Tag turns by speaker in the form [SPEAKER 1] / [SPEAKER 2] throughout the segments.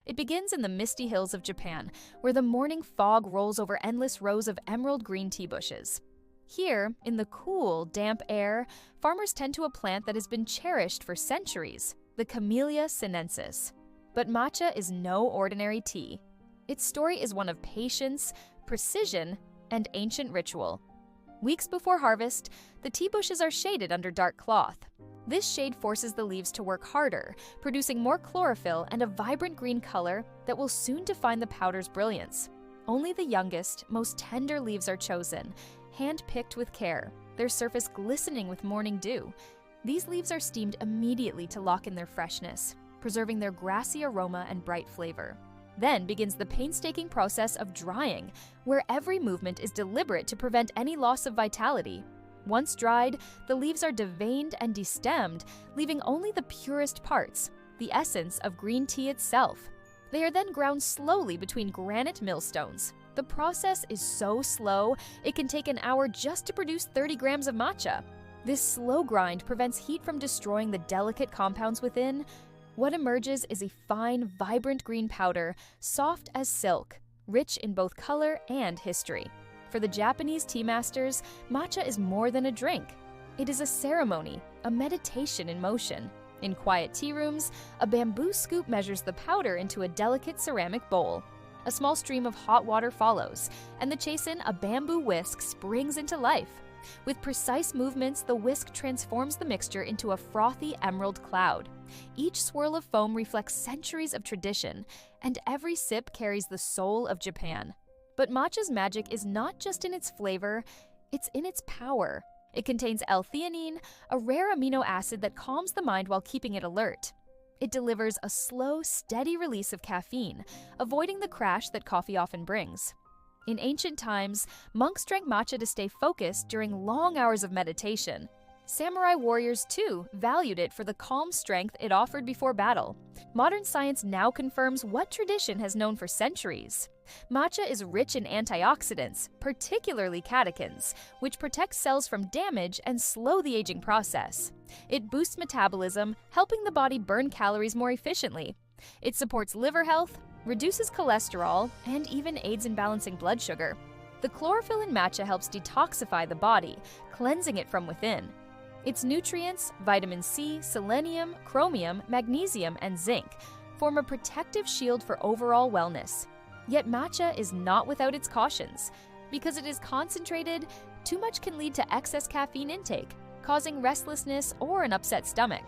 [SPEAKER 1] It begins in the misty hills of Japan, where the morning fog rolls over endless rows of emerald green tea bushes. Here, in the cool, damp air, farmers tend to a plant that has been cherished for centuries, the Camellia sinensis. But matcha is no ordinary tea. Its story is one of patience, precision, and ancient ritual. Weeks before harvest, the tea bushes are shaded under dark cloth. This shade forces the leaves to work harder, producing more chlorophyll and a vibrant green color that will soon define the powder's brilliance. Only the youngest, most tender leaves are chosen, hand-picked with care, their surface glistening with morning dew. These leaves are steamed immediately to lock in their freshness, preserving their grassy aroma and bright flavor. Then begins the painstaking process of drying, where every movement is deliberate to prevent any loss of vitality. Once dried, the leaves are deveined and destemmed, leaving only the purest parts, the essence of green tea itself. They are then ground slowly between granite millstones. The process is so slow, it can take an hour just to produce 30 grams of matcha. This slow grind prevents heat from destroying the delicate compounds within. What emerges is a fine, vibrant green powder, soft as silk, rich in both color and history. For the Japanese tea masters, matcha is more than a drink. It is a ceremony, a meditation in motion. In quiet tea rooms, a bamboo scoop measures the powder into a delicate ceramic bowl. A small stream of hot water follows, and the chasen, a bamboo whisk, springs into life. With precise movements, the whisk transforms the mixture into a frothy emerald cloud. Each swirl of foam reflects centuries of tradition, and every sip carries the soul of Japan. But matcha's magic is not just in its flavor, it's in its power. It contains L-theanine, a rare amino acid that calms the mind while keeping it alert. It delivers a slow, steady release of caffeine, avoiding the crash that coffee often brings. In ancient times, monks drank matcha to stay focused during long hours of meditation. Samurai warriors, too, valued it for the calm strength it offered before battle. Modern science now confirms what tradition has known for centuries. Matcha is rich in antioxidants, particularly catechins, which protect cells from damage and slow the aging process. It boosts metabolism, helping the body burn calories more efficiently. It supports liver health, reduces cholesterol, and even aids in balancing blood sugar. The chlorophyll in matcha helps detoxify the body, cleansing it from within. Its nutrients, vitamin C, selenium, chromium, magnesium, and zinc, form a protective shield for overall wellness. Yet matcha is not without its cautions. Because it is concentrated, too much can lead to excess caffeine intake, causing restlessness or an upset stomach.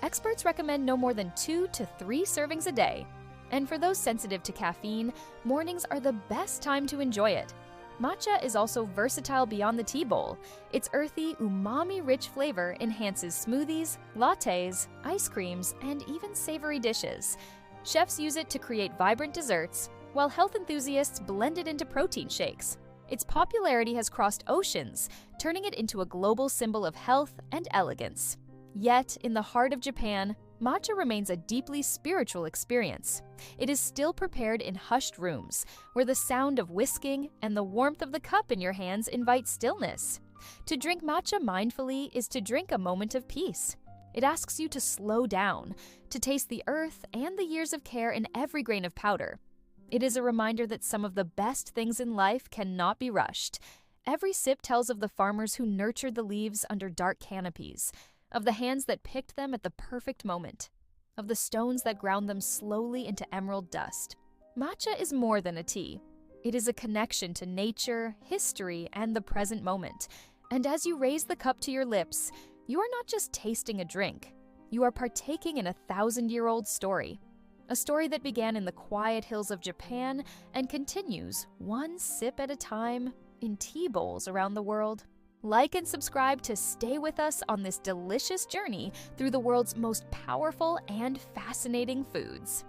[SPEAKER 1] Experts recommend no more than 2 to 3 servings a day. And for those sensitive to caffeine, mornings are the best time to enjoy it. Matcha is also versatile beyond the tea bowl. Its earthy, umami-rich flavor enhances smoothies, lattes, ice creams, and even savory dishes. Chefs use it to create vibrant desserts, while health enthusiasts blend it into protein shakes. Its popularity has crossed oceans, turning it into a global symbol of health and elegance. Yet, in the heart of Japan, matcha remains a deeply spiritual experience. It is still prepared in hushed rooms, where the sound of whisking and the warmth of the cup in your hands invite stillness. To drink matcha mindfully is to drink a moment of peace. It asks you to slow down, to taste the earth and the years of care in every grain of powder. It is a reminder that some of the best things in life cannot be rushed. Every sip tells of the farmers who nurtured the leaves under dark canopies, of the hands that picked them at the perfect moment, of the stones that ground them slowly into emerald dust. Matcha is more than a tea. It is a connection to nature, history, and the present moment. And as you raise the cup to your lips, you are not just tasting a drink. You are partaking in a 1,000-year-old story. A story that began in the quiet hills of Japan and continues, one sip at a time, in tea bowls around the world. Like and subscribe to stay with us on this delicious journey through the world's most powerful and fascinating foods.